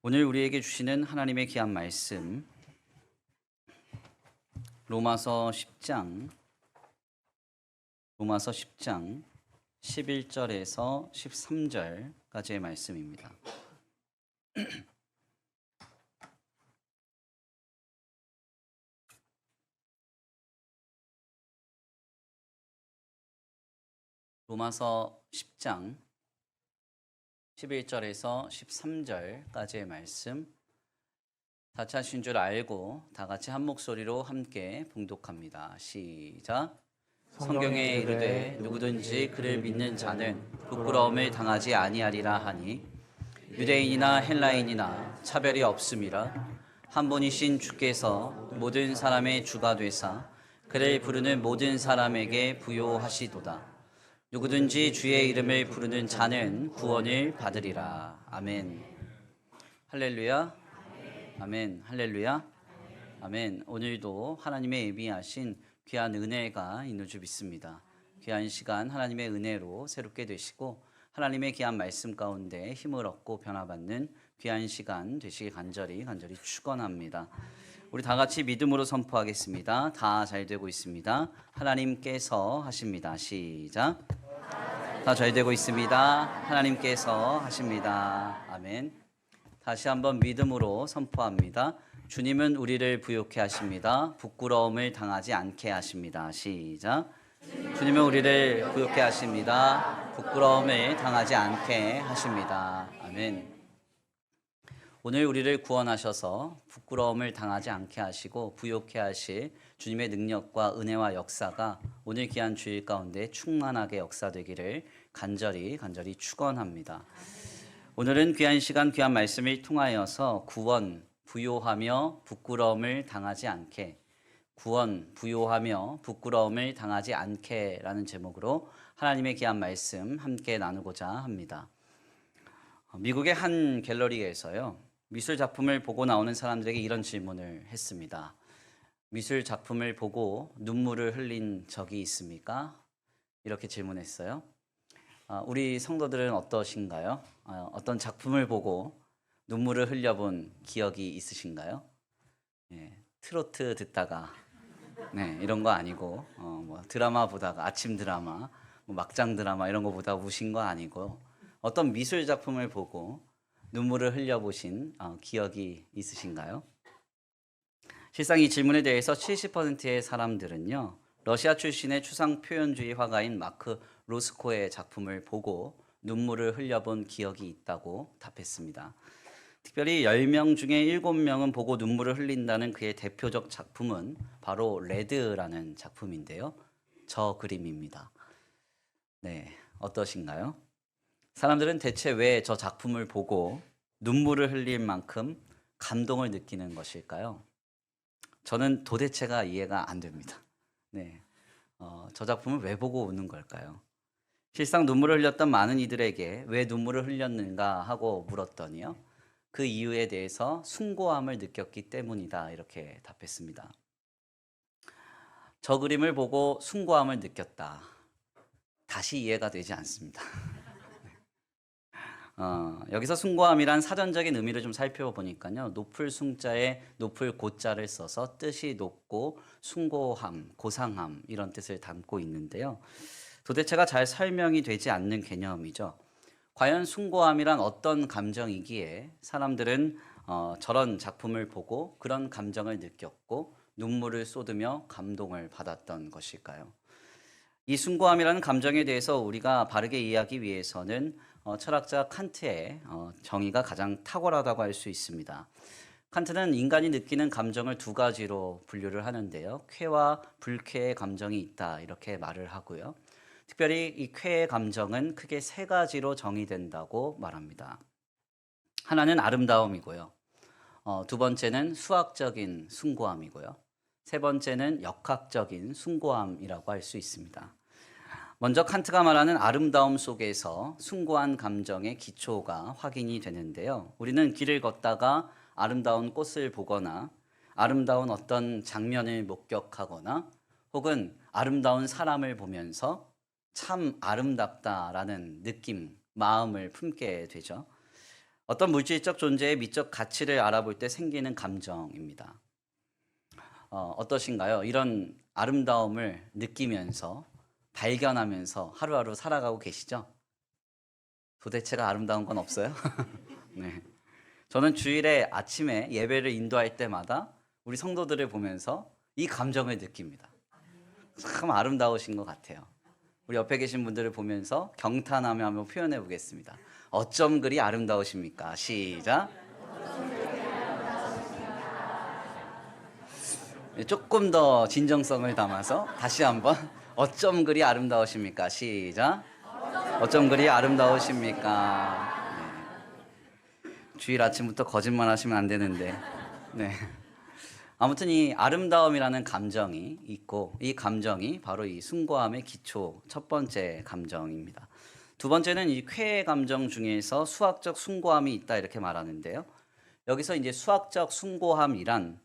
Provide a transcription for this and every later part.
오늘 우리에게 주시는 하나님의 귀한 말씀 로마서 10장 11절에서 13절까지의 말씀입니다. 로마서 10장 11절에서 13절까지의 말씀 다 하신 줄 알고 다 같이 한 목소리로 함께 봉독합니다. 시작. 성경에 이르되 누구든지 그를 믿는 자는 부끄러움을 당하지 아니하리라 하니 유대인이나 헬라인이나 차별이 없음이라 한 분이신 주께서 모든 사람의 주가 되사 그를 부르는 모든 사람에게 부요하시도다. 누구든지 주의 이름을 부르는 자는 구원을 받으리라. 아멘. 할렐루야. 아멘. 할렐루야. 아멘. 오늘도 하나님의 예비하신 귀한 은혜가 있는 줄 믿습니다. 귀한 시간 하나님의 은혜로 새롭게 되시고 하나님의 귀한 말씀 가운데 힘을 얻고 변화받는 귀한 시간 되시길 간절히 축원합니다. 우리 다 같이 믿음으로 선포하겠습니다. 다 잘 되고 있습니다. 하나님께서 하십니다. 시작. 다 잘 되고 있습니다. 하나님께서 하십니다. 아멘. 다시 한번 믿음으로 선포합니다. 주님은 우리를 부요케 하십니다. 부끄러움을 당하지 않게 하십니다. 시작. 주님은 우리를 부요케 하십니다. 부끄러움을 당하지 않게 하십니다. 아멘. 오늘 우리를 구원하셔서 부끄러움을 당하지 않게 하시고 부요케 하실 주님의 능력과 은혜와 역사가 오늘 귀한 주일 가운데 충만하게 역사되기를 간절히 축원합니다. 오늘은 귀한 시간 귀한 말씀을 통하여서 구원, 부요하며 부끄러움을 당하지 않게, 구원, 부요하며 부끄러움을 당하지 않게 라는 제목으로 하나님의 귀한 말씀 함께 나누고자 합니다. 미국의 한 갤러리에서요, 미술 작품을 보고 나오는 사람들에게 이런 질문을 했습니다. 미술 작품을 보고 눈물을 흘린 적이 있습니까? 이렇게 질문했어요. 우리 성도들은 어떠신가요? 어떤 작품을 보고 눈물을 흘려본 기억이 있으신가요? 트로트 듣다가 이런 거 아니고 뭐 드라마 보다가 아침 드라마, 뭐 막장 드라마 이런 거 보다가 우신 거 아니고 어떤 미술 작품을 보고 눈물을 흘려보신 기억이 있으신가요? 실상 이 질문에 대해서 70%의 사람들은요, 러시아 출신의 추상 표현주의 화가인 마크 로스코의 작품을 보고 눈물을 흘려본 기억이 있다고 답했습니다. 특별히 10명 중에 7명은 보고 눈물을 흘린다는 그의 대표적 작품은 바로 레드라는 작품인데요. 저 그림입니다. 네, 어떠신가요? 사람들은 대체 왜 저 작품을 보고 눈물을 흘릴 만큼 감동을 느끼는 것일까요? 저는 도대체가 이해가 안 됩니다. 저 작품을 왜 보고 우는 걸까요? 실상 눈물을 흘렸던 많은 이들에게 왜 눈물을 흘렸는가 하고 물었더니요, 그 이유에 대해서 숭고함을 느꼈기 때문이다 이렇게 답했습니다. 저 그림을 보고 숭고함을 느꼈다. 다시 이해가 되지 않습니다. 여기서 숭고함이란 사전적인 의미를 좀 살펴보니까요, 높을 숭자에 높을 고자를 써서 뜻이 높고 숭고함, 고상함 이런 뜻을 담고 있는데요. 도대체가 잘 설명이 되지 않는 개념이죠. 과연 숭고함이란 어떤 감정이기에 사람들은 저런 작품을 보고 그런 감정을 느꼈고 눈물을 쏟으며 감동을 받았던 것일까요? 이 숭고함이라는 감정에 대해서 우리가 바르게 이해하기 위해서는 철학자 칸트의 정의가 가장 탁월하다고 할 수 있습니다. 칸트는 인간이 느끼는 감정을 두 가지로 분류를 하는데요. 쾌와 불쾌의 감정이 있다 이렇게 말을 하고요. 특별히 이 쾌의 감정은 크게 세 가지로 정의된다고 말합니다. 하나는 아름다움이고요. 두 번째는 수학적인 숭고함이고요. 세 번째는 역학적인 숭고함이라고 할 수 있습니다. 먼저 칸트가 말하는 아름다움 속에서 숭고한 감정의 기초가 확인이 되는데요. 우리는 길을 걷다가 아름다운 꽃을 보거나 아름다운 어떤 장면을 목격하거나 혹은 아름다운 사람을 보면서 참 아름답다라는 느낌, 마음을 품게 되죠. 어떤 물질적 존재의 미적 가치를 알아볼 때 생기는 감정입니다. 어떠신가요? 이런 아름다움을 느끼면서 발견하면서 하루하루 살아가고 계시죠? 도대체가 아름다운 건 없어요? 네. 저는 주일에 아침에 예배를 인도할 때마다 우리 성도들을 보면서 이 감정을 느낍니다. 참 아름다우신 것 같아요. 우리 옆에 계신 분들을 보면서 경탄하며 한번 표현해 보겠습니다. 어쩜 그리 아름다우십니까? 시작. 조금 더 진정성을 담아서 다시 한번 어쩜 그리 아름다우십니까? 시작. 어쩜 그리 아름다우십니까? 네. 주일 아침부터 거짓말 하시면 안 되는데. 네. 아무튼 이 아름다움이라는 감정이 있고 이 감정이 바로 이 숭고함의 기초 첫 번째 감정입니다. 두 번째는 이 쾌의 감정 중에서 수학적 숭고함이 있다 이렇게 말하는데요. 여기서 이제 수학적 숭고함이란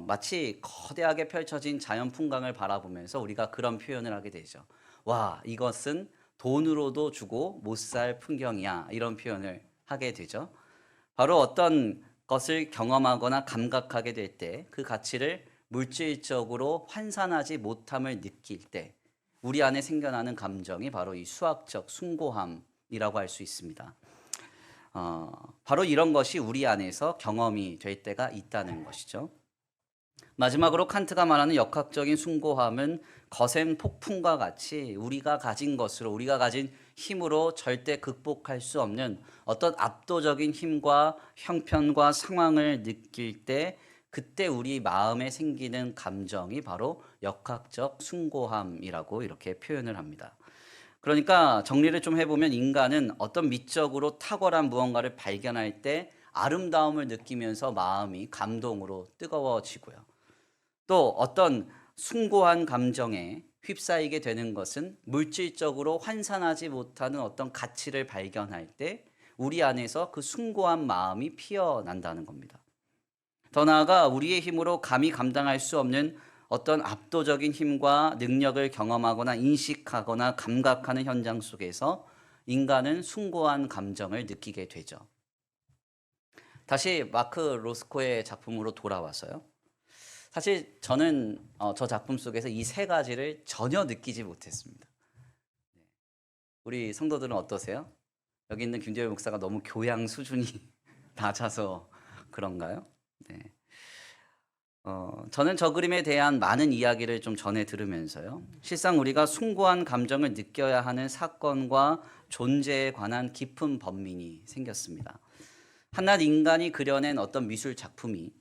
마치 거대하게 펼쳐진 자연 풍광을 바라보면서 우리가 그런 표현을 하게 되죠. 와, 이것은 돈으로도 주고 못 살 풍경이야. 이런 표현을 하게 되죠. 바로 어떤 것을 경험하거나 감각하게 될 때 그 가치를 물질적으로 환산하지 못함을 느낄 때 우리 안에 생겨나는 감정이 바로 이 수학적 숭고함이라고 할 수 있습니다. 바로 이런 것이 우리 안에서 경험이 될 때가 있다는 것이죠. 마지막으로 칸트가 말하는 역학적인 숭고함은 거센 폭풍과 같이 우리가 가진 것으로 우리가 가진 힘으로 절대 극복할 수 없는 어떤 압도적인 힘과 형편과 상황을 느낄 때 그때 우리 마음에 생기는 감정이 바로 역학적 숭고함이라고 이렇게 표현을 합니다. 그러니까 정리를 좀 해보면 인간은 어떤 미적으로 탁월한 무언가를 발견할 때 아름다움을 느끼면서 마음이 감동으로 뜨거워지고요. 또 어떤 숭고한 감정에 휩싸이게 되는 것은 물질적으로 환산하지 못하는 어떤 가치를 발견할 때 우리 안에서 그 숭고한 마음이 피어난다는 겁니다. 더 나아가 우리의 힘으로 감히 감당할 수 없는 어떤 압도적인 힘과 능력을 경험하거나 인식하거나 감각하는 현장 속에서 인간은 숭고한 감정을 느끼게 되죠. 다시 마크 로스코의 작품으로 돌아와서요. 사실 저는 저 작품 속에서 이 세 가지를 전혀 느끼지 못했습니다. 우리 성도들은 어떠세요? 여기 있는 김재열 목사가 너무 교양 수준이 낮아서 그런가요? 네. 저는 저 그림에 대한 많은 이야기를 좀 전해 들으면서요. 실상 우리가 숭고한 감정을 느껴야 하는 사건과 존재에 관한 깊은 번민이 생겼습니다. 한낱 인간이 그려낸 어떤 미술 작품이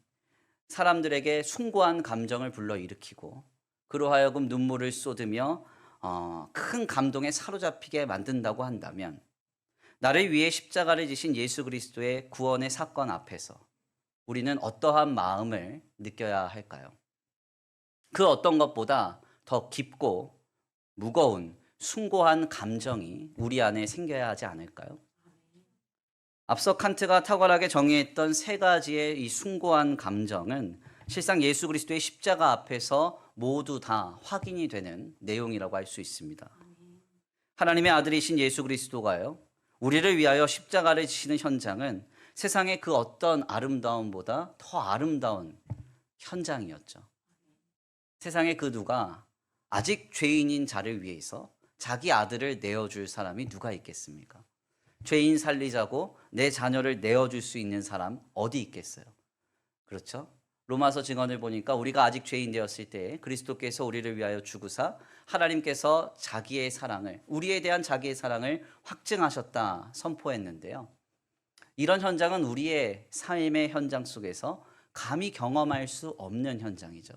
사람들에게 숭고한 감정을 불러일으키고 그로 하여금 눈물을 쏟으며 큰 감동에 사로잡히게 만든다고 한다면 나를 위해 십자가를 지신 예수 그리스도의 구원의 사건 앞에서 우리는 어떠한 마음을 느껴야 할까요? 그 어떤 것보다 더 깊고 무거운 숭고한 감정이 우리 안에 생겨야 하지 않을까요? 앞서 칸트가 탁월하게 정의했던 세 가지의 이 숭고한 감정은 실상 예수 그리스도의 십자가 앞에서 모두 다 확인이 되는 내용이라고 할 수 있습니다. 하나님의 아들이신 예수 그리스도가요, 우리를 위하여 십자가를 지시는 현장은 세상의 그 어떤 아름다움보다 더 아름다운 현장이었죠. 세상의 그 누가 아직 죄인인 자를 위해서 자기 아들을 내어줄 사람이 누가 있겠습니까? 죄인 살리자고 내 자녀를 내어줄 수 있는 사람 어디 있겠어요? 그렇죠? 로마서 증언을 보니까 우리가 아직 죄인 되었을 때 그리스도께서 우리를 위하여 죽으사 하나님께서 자기의 사랑을, 우리에 대한 자기의 사랑을 확증하셨다 선포했는데요. 이런 현장은 우리의 삶의 현장 속에서 감히 경험할 수 없는 현장이죠.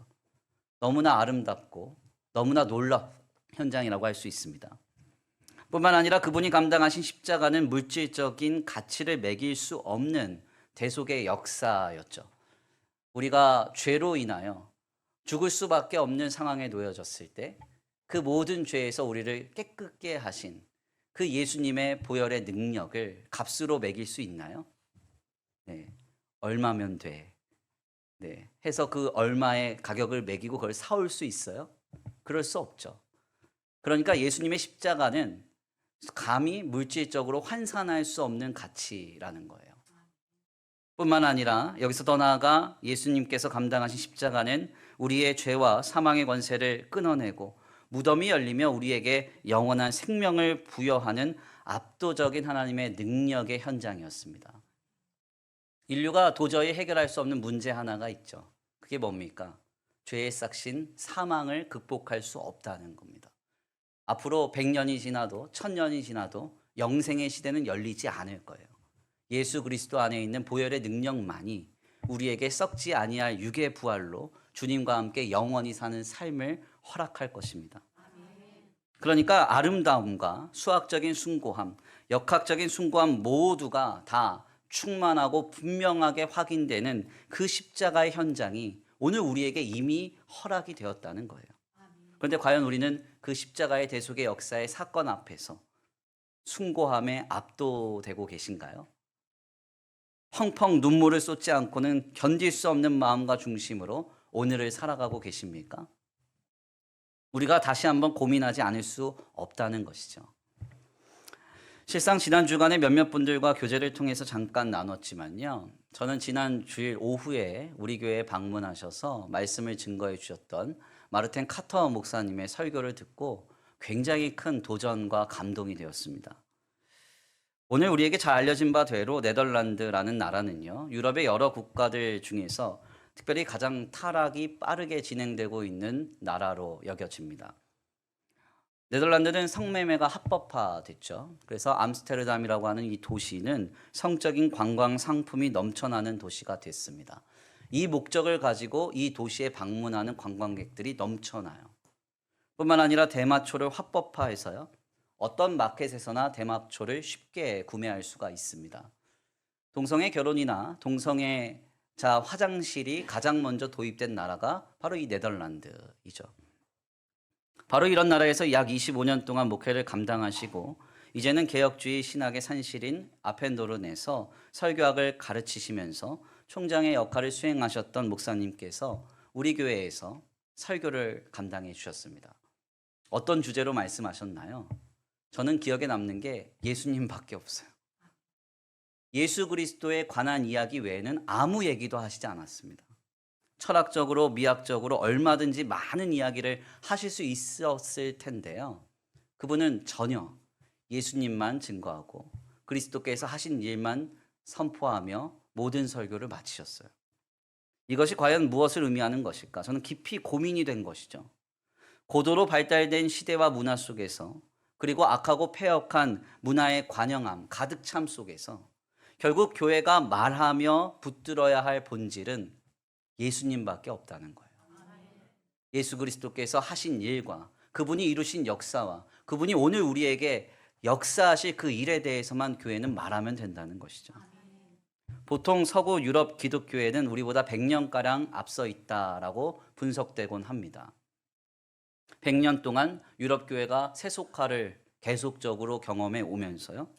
너무나 아름답고 너무나 놀라운 현장이라고 할 수 있습니다. 뿐만 아니라 그분이 감당하신 십자가는 물질적인 가치를 매길 수 없는 대속의 역사였죠. 우리가 죄로 인하여 죽을 수밖에 없는 상황에 놓여졌을 때 그 모든 죄에서 우리를 깨끗게 하신 그 예수님의 보혈의 능력을 값으로 매길 수 있나요? 네, 얼마면 돼? 네, 해서 그 얼마의 가격을 매기고 그걸 사올 수 있어요? 그럴 수 없죠. 그러니까 예수님의 십자가는 감히 물질적으로 환산할 수 없는 가치라는 거예요. 뿐만 아니라 여기서 더 나아가 예수님께서 감당하신 십자가는 우리의 죄와 사망의 권세를 끊어내고 무덤이 열리며 우리에게 영원한 생명을 부여하는 압도적인 하나님의 능력의 현장이었습니다. 인류가 도저히 해결할 수 없는 문제 하나가 있죠. 그게 뭡니까? 죄의 싹신 사망을 극복할 수 없다는 겁니다. 앞으로 100년이 지나도 1000년이 지나도 영생의 시대는 열리지 않을 거예요. 예수 그리스도 안에 있는 보혈의 능력만이 우리에게 썩지 아니할 육의 부활로 주님과 함께 영원히 사는 삶을 허락할 것입니다. 그러니까 아름다움과 수학적인 숭고함, 역학적인 숭고함 모두가 다 충만하고 분명하게 확인되는 그 십자가의 현장이 오늘 우리에게 이미 허락이 되었다는 거예요. 그런데 과연 우리는 그 십자가의 대속의 역사의 사건 앞에서 숭고함에 압도되고 계신가요? 펑펑 눈물을 쏟지 않고는 견딜 수 없는 마음과 중심으로 오늘을 살아가고 계십니까? 우리가 다시 한번 고민하지 않을 수 없다는 것이죠. 실상 지난 주간에 몇몇 분들과 교제를 통해서 잠깐 나눴지만요. 저는 지난 주일 오후에 우리 교회에 방문하셔서 말씀을 증거해 주셨던 마르틴 카터 목사님의 설교를 듣고 굉장히 큰 도전과 감동이 되었습니다. 오늘 우리에게 잘 알려진 바대로 네덜란드라는 나라는요, 유럽의 여러 국가들 중에서 특별히 가장 타락이 빠르게 진행되고 있는 나라로 여겨집니다. 네덜란드는 성매매가 합법화됐죠. 그래서 암스테르담이라고 하는 이 도시는 성적인 관광 상품이 넘쳐나는 도시가 됐습니다. 이 목적을 가지고 이 도시에 방문하는 관광객들이 넘쳐나요. 뿐만 아니라 대마초를 합법화해서요, 어떤 마켓에서나 대마초를 쉽게 구매할 수가 있습니다. 동성애 결혼이나 동성애자 화장실이 가장 먼저 도입된 나라가 바로 이 네덜란드이죠. 바로 이런 나라에서 약 25년 동안 목회를 감당하시고 이제는 개혁주의 신학의 산실인 아펜도른에서 설교학을 가르치시면서 총장의 역할을 수행하셨던 목사님께서 우리 교회에서 설교를 감당해 주셨습니다. 어떤 주제로 말씀하셨나요? 저는 기억에 남는 게 예수님밖에 없어요. 예수 그리스도에 관한 이야기 외에는 아무 얘기도 하시지 않았습니다. 철학적으로 미학적으로 얼마든지 많은 이야기를 하실 수 있었을 텐데요. 그분은 전혀 예수님만 증거하고 그리스도께서 하신 일만 선포하며 모든 설교를 마치셨어요. 이것이 과연 무엇을 의미하는 것일까? 저는 깊이 고민이 된 것이죠. 고도로 발달된 시대와 문화 속에서 그리고 악하고 폐역한 문화의 관영함, 가득 참 속에서 결국 교회가 말하며 붙들어야 할 본질은 예수님밖에 없다는 거예요. 예수 그리스도께서 하신 일과 그분이 이루신 역사와 그분이 오늘 우리에게 역사하실 그 일에 대해서만 교회는 말하면 된다는 것이죠. 보통 서구 유럽 기독교회는 우리보다 100년가량 앞서 있다라고 분석되곤 합니다. 100년 동안 유럽 교회가 세속화를 계속적으로 경험해 오면서요,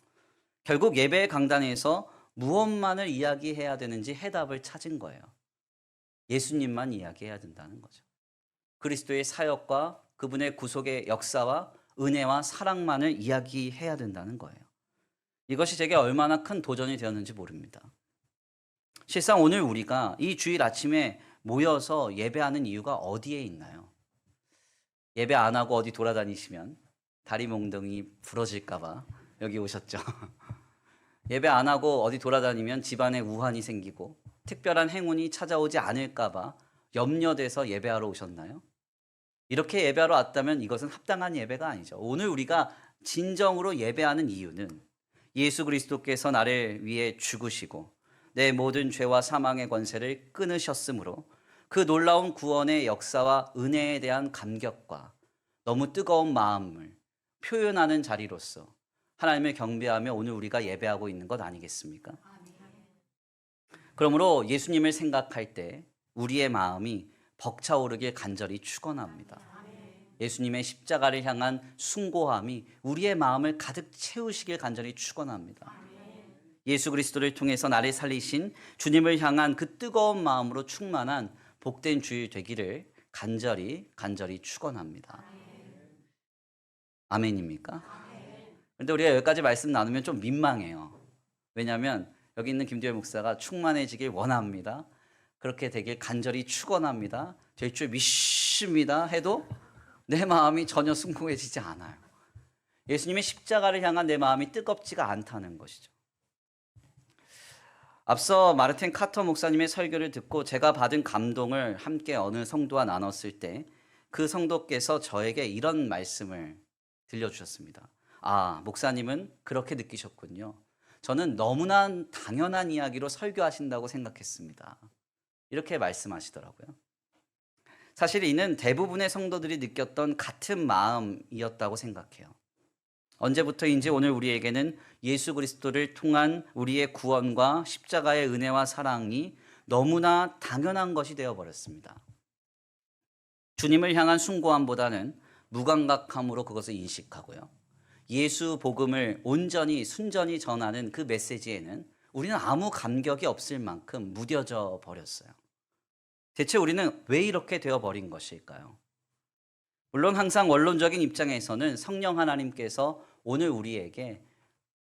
결국 예배 강단에서 무엇만을 이야기해야 되는지 해답을 찾은 거예요. 예수님만 이야기해야 된다는 거죠. 그리스도의 사역과 그분의 구속의 역사와 은혜와 사랑만을 이야기해야 된다는 거예요. 이것이 제게 얼마나 큰 도전이 되었는지 모릅니다. 실상 오늘 우리가 이 주일 아침에 모여서 예배하는 이유가 어디에 있나요? 예배 안 하고 어디 돌아다니시면 다리 몽둥이 부러질까 봐 여기 오셨죠. 예배 안 하고 어디 돌아다니면 집안에 우환이 생기고 특별한 행운이 찾아오지 않을까 봐 염려돼서 예배하러 오셨나요? 이렇게 예배하러 왔다면 이것은 합당한 예배가 아니죠. 오늘 우리가 진정으로 예배하는 이유는 예수 그리스도께서 나를 위해 죽으시고 내 모든 죄와 사망의 권세를 끊으셨으므로 그 놀라운 구원의 역사와 은혜에 대한 감격과 너무 뜨거운 마음을 표현하는 자리로서 하나님을 경배하며 오늘 우리가 예배하고 있는 것 아니겠습니까? 그러므로 예수님을 생각할 때 우리의 마음이 벅차오르길 간절히 축원합니다. 예수님의 십자가를 향한 숭고함이 우리의 마음을 가득 채우시길 간절히 축원합니다. 예수 그리스도를 통해서 나를 살리신 주님을 향한 그 뜨거운 마음으로 충만한 복된 주일 되기를 간절히 축원합니다. 아멘입니까? 그런데 우리가 여기까지 말씀 나누면 좀 민망해요. 왜냐하면 여기 있는 김두현 목사가 충만해지길 원합니다. 그렇게 되길 간절히 축원합니다. 될 줄 믿습니다. 해도 내 마음이 전혀 순궁해지지 않아요. 예수님의 십자가를 향한 내 마음이 뜨겁지가 않다는 것이죠. 앞서 마르틴 카터 목사님의 설교를 듣고 제가 받은 감동을 함께 어느 성도와 나눴을 때 그 성도께서 저에게 이런 말씀을 들려주셨습니다. 아, 목사님은 그렇게 느끼셨군요. 저는 너무나 당연한 이야기로 설교하신다고 생각했습니다. 이렇게 말씀하시더라고요. 사실 이는 대부분의 성도들이 느꼈던 같은 마음이었다고 생각해요. 언제부터인지 오늘 우리에게는 예수 그리스도를 통한 우리의 구원과 십자가의 은혜와 사랑이 너무나 당연한 것이 되어버렸습니다. 주님을 향한 숭고함보다는 무감각함으로 그것을 인식하고요. 예수 복음을 온전히 순전히 전하는 그 메시지에는 우리는 아무 감격이 없을 만큼 무뎌져 버렸어요. 대체 우리는 왜 이렇게 되어버린 것일까요? 물론 항상 원론적인 입장에서는 성령 하나님께서 오늘 우리에게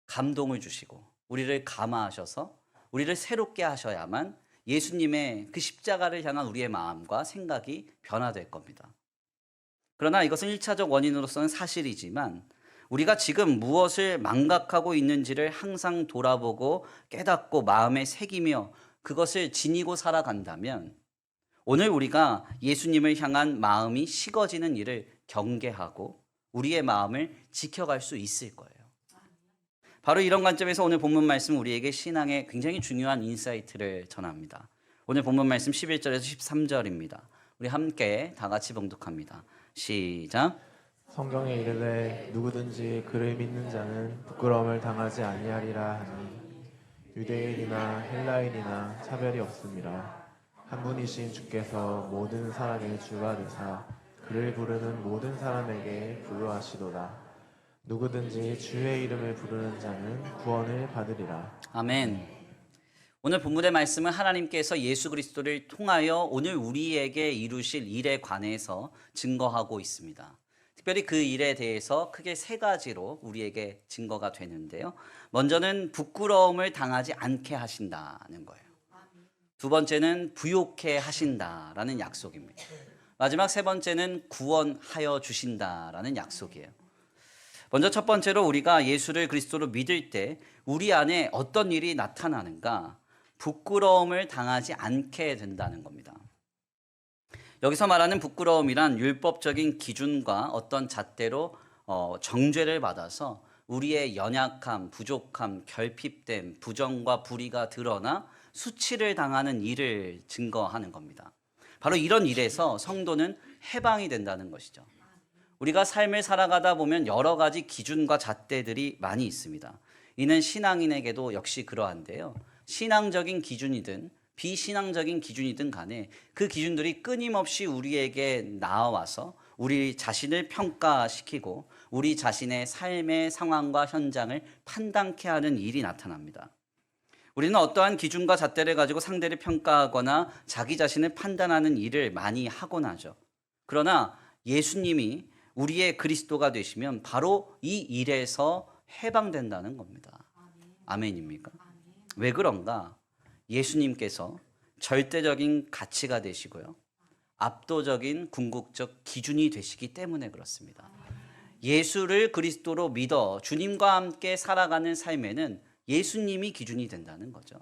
감동을 주시고 우리를 감화하셔서 우리를 새롭게 하셔야만 예수님의 그 십자가를 향한 우리의 마음과 생각이 변화될 겁니다. 그러나 이것은 1차적 원인으로서는 사실이지만 우리가 지금 무엇을 망각하고 있는지를 항상 돌아보고 깨닫고 마음에 새기며 그것을 지니고 살아간다면 오늘 우리가 예수님을 향한 마음이 식어지는 일을 경계하고 우리의 마음을 지켜갈 수 있을 거예요. 바로 이런 관점에서 오늘 본문 말씀은 우리에게 신앙의 굉장히 중요한 인사이트를 전합니다. 오늘 본문 말씀 11절에서 13절입니다. 우리 함께 다 같이 봉독합니다. 시작. 성경에 이르되 누구든지 그를 믿는 자는 부끄러움을 당하지 아니하리라 하니 유대인이나 헬라인이나 차별이 없습니다. 한 분이신 주께서 모든 사람의 주가 되사 그를 부르는 모든 사람에게 불로하시도다. 누구든지 주의 이름을 부르는 자는 구원을 받으리라. 아멘. 오늘 본문의 말씀은 하나님께서 예수 그리스도를 통하여 오늘 우리에게 이루실 일에 관해서 증거하고 있습니다. 특별히 그 일에 대해서 크게 세 가지로 우리에게 증거가 되는데요. 먼저는 부끄러움을 당하지 않게 하신다는 거예요. 두 번째는 부욕해 하신다라는 약속입니다. 마지막 세 번째는 구원하여 주신다라는 약속이에요. 먼저 첫 번째로 우리가 예수를 그리스도로 믿을 때 우리 안에 어떤 일이 나타나는가? 부끄러움을 당하지 않게 된다는 겁니다. 여기서 말하는 부끄러움이란 율법적인 기준과 어떤 잣대로 정죄를 받아서 우리의 연약함, 부족함, 결핍됨, 부정과 불의가 드러나 수치를 당하는 일을 증거하는 겁니다. 바로 이런 일에서 성도는 해방이 된다는 것이죠. 우리가 삶을 살아가다 보면 여러 가지 기준과 잣대들이 많이 있습니다. 이는 신앙인에게도 역시 그러한데요. 신앙적인 기준이든 비신앙적인 기준이든 간에 그 기준들이 끊임없이 우리에게 나와서 우리 자신을 평가시키고 우리 자신의 삶의 상황과 현장을 판단케 하는 일이 나타납니다. 우리는 어떠한 기준과 잣대를 가지고 상대를 평가하거나 자기 자신을 판단하는 일을 많이 하곤 하죠. 그러나 예수님이 우리의 그리스도가 되시면 바로 이 일에서 해방된다는 겁니다. 아멘입니까? 왜 그런가? 예수님께서 절대적인 가치가 되시고요. 압도적인 궁극적 기준이 되시기 때문에 그렇습니다. 예수를 그리스도로 믿어 주님과 함께 살아가는 삶에는 예수님이 기준이 된다는 거죠.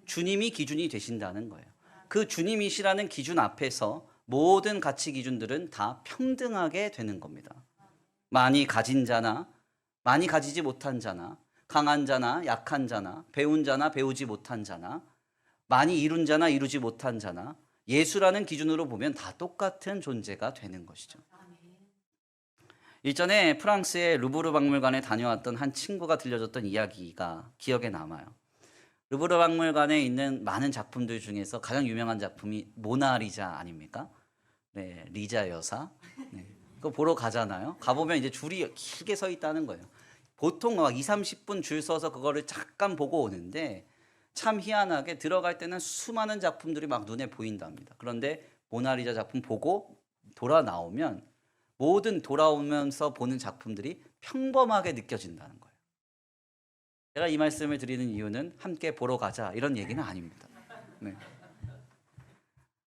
주님이 기준이 되신다는 거예요. 그 주님이시라는 기준 앞에서 모든 가치 기준들은 다 평등하게 되는 겁니다. 많이 가진 자나 많이 가지지 못한 자나 강한 자나 약한 자나 배운 자나 배우지 못한 자나 많이 이룬 자나 이루지 못한 자나 예수라는 기준으로 보면 다 똑같은 존재가 되는 것이죠. 일전에 프랑스의 루브르 박물관에 다녀왔던 한 친구가 들려줬던 이야기가 기억에 남아요. 루브르 박물관에 있는 많은 작품들 중에서 가장 유명한 작품이 모나리자 아닙니까? 네, 리자 여사. 네, 그거 보러 가잖아요. 가보면 이제 줄이 길게 서 있다는 거예요. 보통 막 2, 30분 줄 서서 그거를 잠깐 보고 오는데 참 희한하게 들어갈 때는 수많은 작품들이 막 눈에 보인답니다. 그런데 모나리자 작품 보고 돌아 나오면 모든 돌아오면서 보는 작품들이 평범하게 느껴진다는 거예요. 제가 이 말씀을 드리는 이유는 함께 보러 가자 이런 얘기는 아닙니다. 네.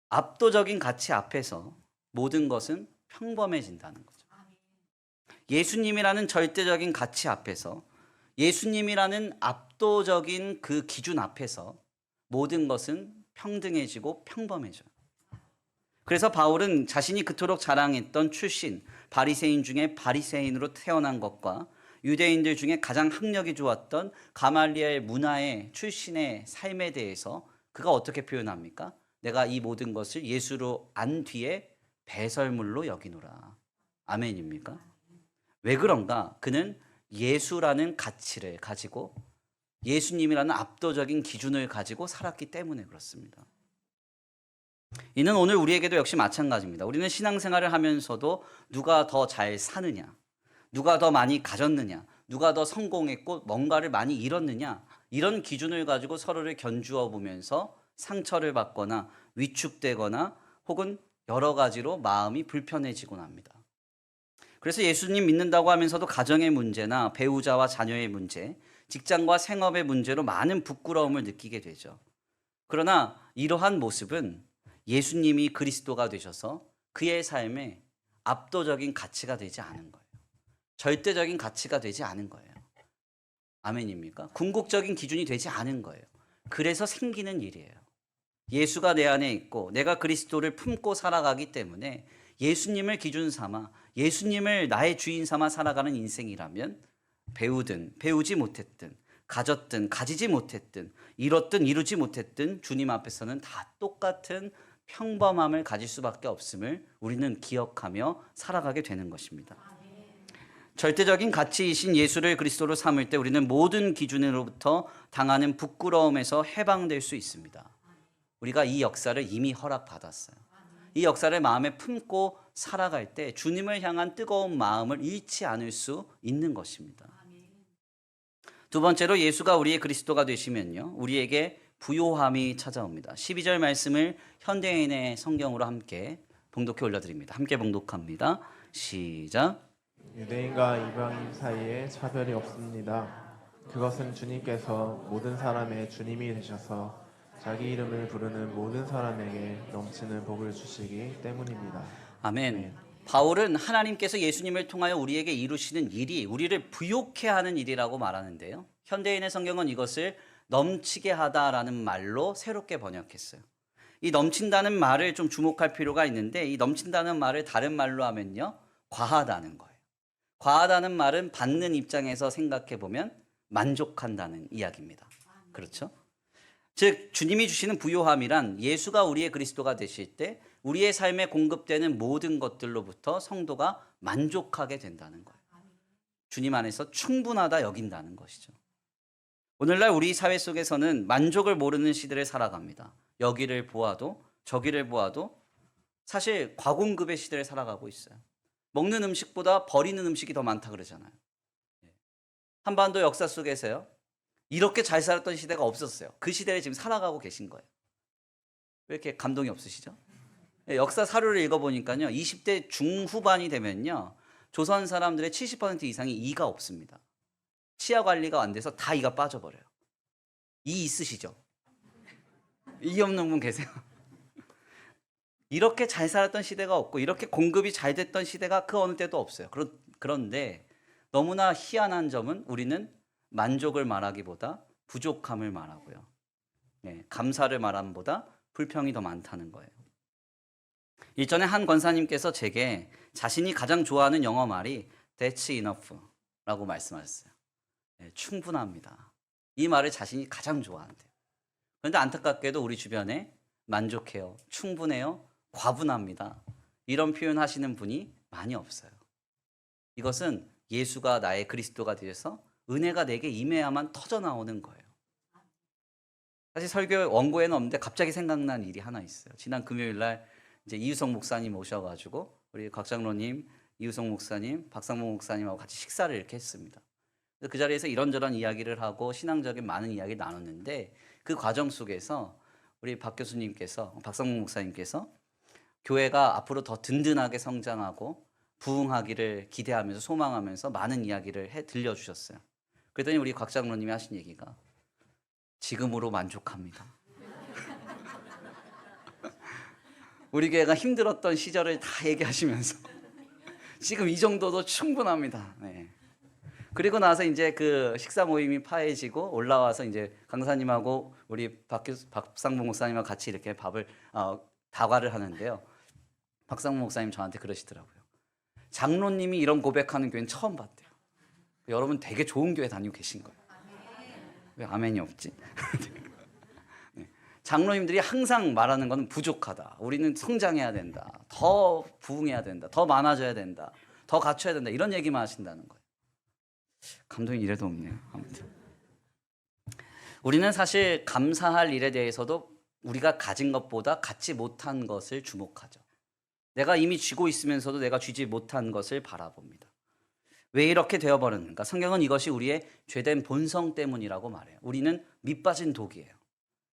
압도적인 가치 앞에서 모든 것은 평범해진다는 거죠. 예수님이라는 절대적인 가치 앞에서, 예수님이라는 압도적인 그 기준 앞에서 모든 것은 평등해지고 평범해져요. 그래서 바울은 자신이 그토록 자랑했던 출신, 바리새인 중에 바리새인으로 태어난 것과 유대인들 중에 가장 학력이 좋았던 가말리엘 문화의 출신의 삶에 대해서 그가 어떻게 표현합니까? 내가 이 모든 것을 예수로 안 뒤에 배설물로 여기노라. 아멘입니까? 왜 그런가? 그는 예수라는 가치를 가지고 예수님이라는 압도적인 기준을 가지고 살았기 때문에 그렇습니다. 이는 오늘 우리에게도 역시 마찬가지입니다. 우리는 신앙생활을 하면서도 누가 더 잘 사느냐, 누가 더 많이 가졌느냐, 누가 더 성공했고 뭔가를 많이 잃었느냐, 이런 기준을 가지고 서로를 견주어 보면서 상처를 받거나 위축되거나 혹은 여러 가지로 마음이 불편해지곤 합니다. 그래서 예수님 믿는다고 하면서도 가정의 문제나 배우자와 자녀의 문제, 직장과 생업의 문제로 많은 부끄러움을 느끼게 되죠. 그러나 이러한 모습은 예수님이 그리스도가 되셔서 그의 삶에 압도적인 가치가 되지 않은 거예요. 절대적인 가치가 되지 않은 거예요. 아멘입니까? 궁극적인 기준이 되지 않은 거예요. 그래서 생기는 일이에요. 예수가 내 안에 있고 내가 그리스도를 품고 살아가기 때문에 예수님을 기준 삼아 예수님을 나의 주인 삼아 살아가는 인생이라면 배우든 배우지 못했든 가졌든 가지지 못했든 이뤘든 이루지 못했든 주님 앞에서는 다 똑같은 평범함을 가질 수밖에 없음을 우리는 기억하며 살아가게 되는 것입니다. 절대적인 가치이신 예수를 그리스도로 삼을 때 우리는 모든 기준으로부터 당하는 부끄러움에서 해방될 수 있습니다. 우리가 이 역사를 이미 허락받았어요. 이 역사를 마음에 품고 살아갈 때 주님을 향한 뜨거운 마음을 잃지 않을 수 있는 것입니다. 두 번째로 예수가 우리의 그리스도가 되시면요, 우리에게 부요함이 찾아옵니다. 12절 말씀을 현대인의 성경으로 함께 봉독해 올려드립니다. 함께 봉독합니다. 시작. 유대인과 이방인 사이에 차별이 없습니다. 그것은 주님께서 모든 사람의 주님이 되셔서 자기 이름을 부르는 모든 사람에게 넘치는 복을 주시기 때문입니다. 아멘. 바울은 하나님께서 예수님을 통하여 우리에게 이루시는 일이 우리를 부요케 하는 일이라고 말하는데요. 현대인의 성경은 이것을 넘치게 하다라는 말로 새롭게 번역했어요. 이 넘친다는 말을 좀 주목할 필요가 있는데, 이 넘친다는 말을 다른 말로 하면요, 과하다는 거예요. 과하다는 말은 받는 입장에서 생각해 보면 만족한다는 이야기입니다. 그렇죠? 즉 주님이 주시는 부요함이란 예수가 우리의 그리스도가 되실 때 우리의 삶에 공급되는 모든 것들로부터 성도가 만족하게 된다는 거예요. 주님 안에서 충분하다 여긴다는 것이죠. 오늘날 우리 사회 속에서는 만족을 모르는 시대를 살아갑니다. 여기를 보아도 저기를 보아도 사실 과공급의 시대를 살아가고 있어요. 먹는 음식보다 버리는 음식이 더 많다 그러잖아요. 한반도 역사 속에서요, 이렇게 잘 살았던 시대가 없었어요. 그 시대에 지금 살아가고 계신 거예요. 왜 이렇게 감동이 없으시죠? 역사 사료를 읽어보니까요, 20대 중후반이 되면요, 조선 사람들의 70% 이상이 이가 없습니다. 치아 관리가 안 돼서 다 이가 빠져버려요. 이 있으시죠? 이 없는 분 계세요? 이렇게 잘 살았던 시대가 없고 이렇게 공급이 잘 됐던 시대가 그 어느 때도 없어요. 그런데 너무나 희한한 점은 우리는 만족을 말하기보다 부족함을 말하고요, 감사를 말함보다 불평이 더 많다는 거예요. 일전에 한 권사님께서 제게 자신이 가장 좋아하는 영어 말이 That's enough 라고 말씀하셨어요. 충분합니다. 이 말을 자신이 가장 좋아한대요. 그런데 안타깝게도 우리 주변에 만족해요, 충분해요, 과분합니다, 이런 표현 하시는 분이 많이 없어요. 이것은 예수가 나의 그리스도가 되어서 은혜가 내게 임해야만 터져 나오는 거예요. 사실 설교 원고에는 없는데 갑자기 생각난 일이 하나 있어요. 지난 금요일 날 이제 이유성 목사님 오셔가지고 우리 곽장로님, 이유성 목사님, 박상봉 목사님하고 같이 식사를 이렇게 했습니다. 그 자리에서 이런저런 이야기를 하고 신앙적인 많은 이야기를 나눴는데, 그 과정 속에서 우리 박 교수님께서, 박상봉 목사님께서 교회가 앞으로 더 든든하게 성장하고 부흥하기를 기대하면서 소망하면서 많은 이야기를 들려주셨어요. 그랬더니 우리 곽 장로님이 하신 얘기가 지금으로 만족합니다. 우리 교회가 힘들었던 시절을 다 얘기하시면서 지금 이 정도도 충분합니다. 네. 그리고 나서 이제 그 식사 모임이 파해지고 올라와서 이제 강사님하고 우리 박상봉 목사님하고 같이 이렇게 밥을 다과를 하는데요. 박상봉 목사님 저한테 그러시더라고요. 장로님이 이런 고백하는 교회는 처음 봤대요. 여러분 되게 좋은 교회 다니고 계신 거예요. 왜 아멘이 없지? 네. 장로님들이 항상 말하는 건 부족하다. 우리는 성장해야 된다. 더 부흥해야 된다. 더 많아져야 된다. 더 갖춰야 된다. 이런 얘기만 하신다는 거예요. 감동이 이래도 없네요. 아무튼 우리는 사실 감사할 일에 대해서도 우리가 가진 것보다 갖지 못한 것을 주목하죠. 내가 이미 쥐고 있으면서도 내가 쥐지 못한 것을 바라봅니다. 왜 이렇게 되어버렸는가? 성경은 이것이 우리의 죄된 본성 때문이라고 말해요. 우리는 밑빠진 독이에요.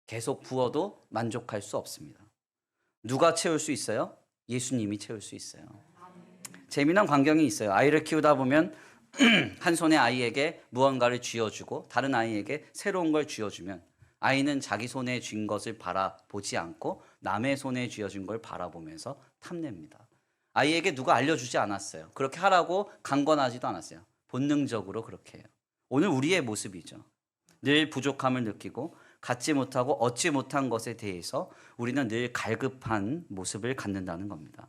계속 부어도 만족할 수 없습니다. 누가 채울 수 있어요? 예수님이 채울 수 있어요. 재미난 광경이 있어요. 아이를 키우다 보면 한 손에 아이에게 무언가를 쥐어주고 다른 아이에게 새로운 걸 쥐어주면 아이는 자기 손에 쥔 것을 바라보지 않고 남의 손에 쥐어준 걸 바라보면서 탐냅니다. 아이에게 누가 알려주지 않았어요. 그렇게 하라고 강권하지도 않았어요. 본능적으로 그렇게 해요. 오늘 우리의 모습이죠. 늘 부족함을 느끼고 갖지 못하고 얻지 못한 것에 대해서 우리는 늘 갈급한 모습을 갖는다는 겁니다.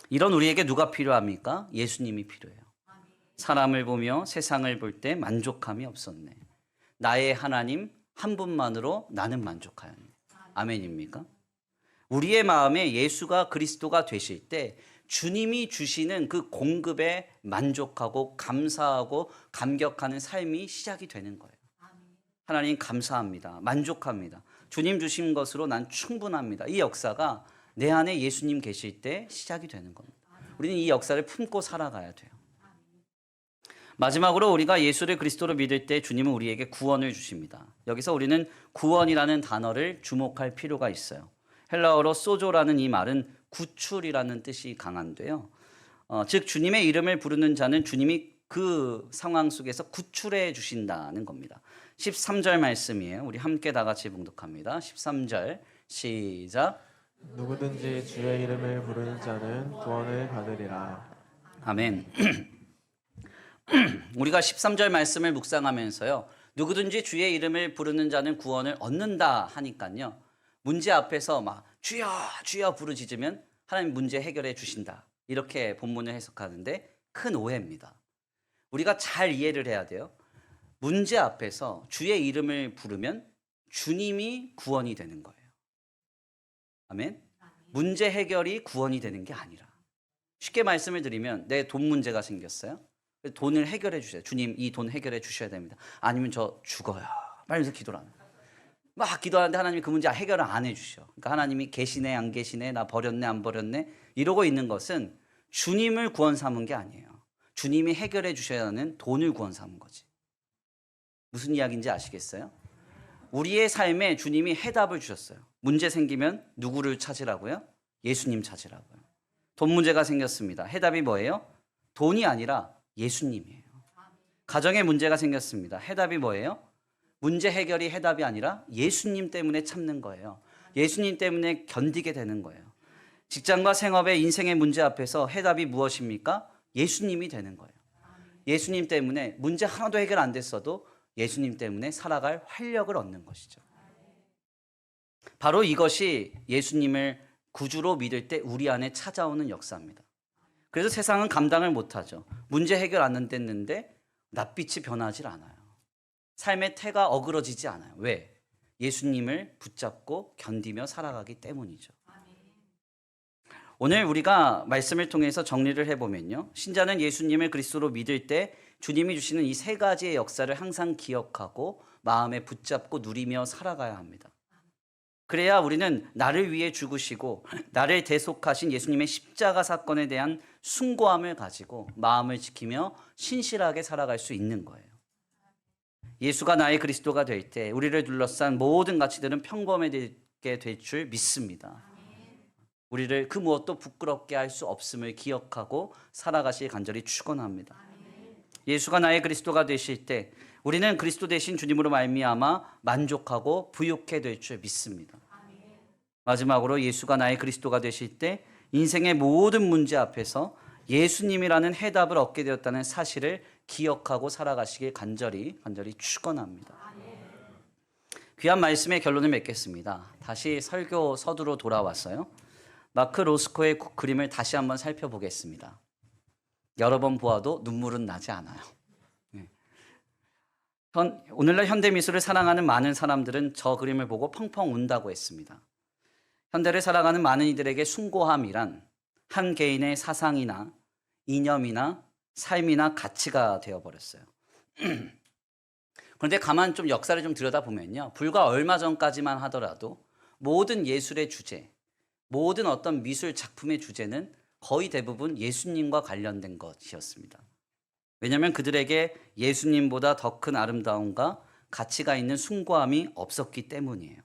이런 우리에게 누가 필요합니까? 예수님이 필요해요. 사람을 보며 세상을 볼 때 만족함이 없었네. 나의 하나님 한 분만으로 나는 만족하였네. 아멘입니까? 우리의 마음에 예수가 그리스도가 되실 때 주님이 주시는 그 공급에 만족하고 감사하고 감격하는 삶이 시작이 되는 거예요. 하나님 감사합니다. 만족합니다. 주님 주신 것으로 난 충분합니다. 이 역사가 내 안에 예수님 계실 때 시작이 되는 겁니다. 우리는 이 역사를 품고 살아가야 돼요. 마지막으로 우리가 예수를 그리스도로 믿을 때 주님은 우리에게 구원을 주십니다. 여기서 우리는 구원이라는 단어를 주목할 필요가 있어요. 헬라어로 소조라는 이 말은 구출이라는 뜻이 강한데요. 즉 주님의 이름을 부르는 자는 주님이 그 상황 속에서 구출해 주신다는 겁니다. 13절 말씀이에요. 우리 함께 다 같이 봉독합니다. 13절 시작. 누구든지 주의 이름을 부르는 자는 구원을 받으리라. 아멘. 우리가 13절 말씀을 묵상하면서요. 누구든지 주의 이름을 부르는 자는 구원을 얻는다 하니까요. 문제 앞에서 막 주여 주여 부르짖으면 하나님 문제 해결해 주신다. 이렇게 본문을 해석하는데 큰 오해입니다. 우리가 잘 이해를 해야 돼요. 문제 앞에서 주의 이름을 부르면 주님이 구원이 되는 거예요. 아멘. 문제 해결이 구원이 되는 게 아니라 쉽게 말씀을 드리면 내 돈 문제가 생겼어요. 돈을 해결해 주세요. 주님 이 돈 해결해 주셔야 됩니다. 아니면 저 죽어요. 말면서 기도를 하는 거예요. 막 기도하는데 하나님이 그 문제 해결을 안 해주셔. 그러니까 하나님이 계시네 안 계시네 나 버렸네 안 버렸네 이러고 있는 것은 주님을 구원 삼은 게 아니에요. 주님이 해결해 주셔야 하는 돈을 구원 삼은 거지. 무슨 이야기인지 아시겠어요? 우리의 삶에 주님이 해답을 주셨어요. 문제 생기면 누구를 찾으라고요? 예수님 찾으라고요. 돈 문제가 생겼습니다. 해답이 뭐예요? 돈이 아니라 예수님이에요. 가정에 문제가 생겼습니다. 해답이 뭐예요? 문제 해결이 해답이 아니라 예수님 때문에 참는 거예요. 예수님 때문에 견디게 되는 거예요. 직장과 생업의 인생의 문제 앞에서 해답이 무엇입니까? 예수님이 되는 거예요. 예수님 때문에 문제 하나도 해결 안 됐어도 예수님 때문에 살아갈 활력을 얻는 것이죠. 바로 이것이 예수님을 구주로 믿을 때 우리 안에 찾아오는 역사입니다. 그래서 세상은 감당을 못하죠. 문제 해결 안 됐는데 낯빛이 변하지 않아요. 삶의 태가 어그러지지 않아요. 왜? 예수님을 붙잡고 견디며 살아가기 때문이죠. 오늘 우리가 말씀을 통해서 정리를 해보면요. 신자는 예수님을 그리스도로 믿을 때 주님이 주시는 이 세 가지의 역사를 항상 기억하고 마음에 붙잡고 누리며 살아가야 합니다. 그래야 우리는 나를 위해 죽으시고 나를 대속하신 예수님의 십자가 사건에 대한 숭고함을 가지고 마음을 지키며 신실하게 살아갈 수 있는 거예요. 예수가 나의 그리스도가 될 때 우리를 둘러싼 모든 가치들은 평범해지게 될 줄 믿습니다. 우리를 그 무엇도 부끄럽게 할 수 없음을 기억하고 살아가실 간절히 축원합니다. 예수가 나의 그리스도가 되실 때 우리는 그리스도 되신 주님으로 말미암아 만족하고 부유케 될 줄 믿습니다. 마지막으로 예수가 나의 그리스도가 되실 때 인생의 모든 문제 앞에서 예수님이라는 해답을 얻게 되었다는 사실을 기억하고 살아가시길 간절히 축원합니다. 귀한 말씀의 결론을 맺겠습니다. 다시 설교 서두로 돌아왔어요. 마크 로스코의 그림을 다시 한번 살펴보겠습니다. 여러 번 보아도 눈물은 나지 않아요. 오늘날 현대미술을 사랑하는 많은 사람들은 저 그림을 보고 펑펑 운다고 했습니다. 현대를 살아가는 많은 이들에게 숭고함이란 한 개인의 사상이나 이념이나 삶이나 가치가 되어버렸어요. 그런데 가만 좀 역사를 좀 들여다보면요, 불과 얼마 전까지만 하더라도 모든 예술의 주제, 모든 어떤 미술 작품의 주제는 거의 대부분 예수님과 관련된 것이었습니다. 왜냐하면 그들에게 예수님보다 더 큰 아름다움과 가치가 있는 숭고함이 없었기 때문이에요.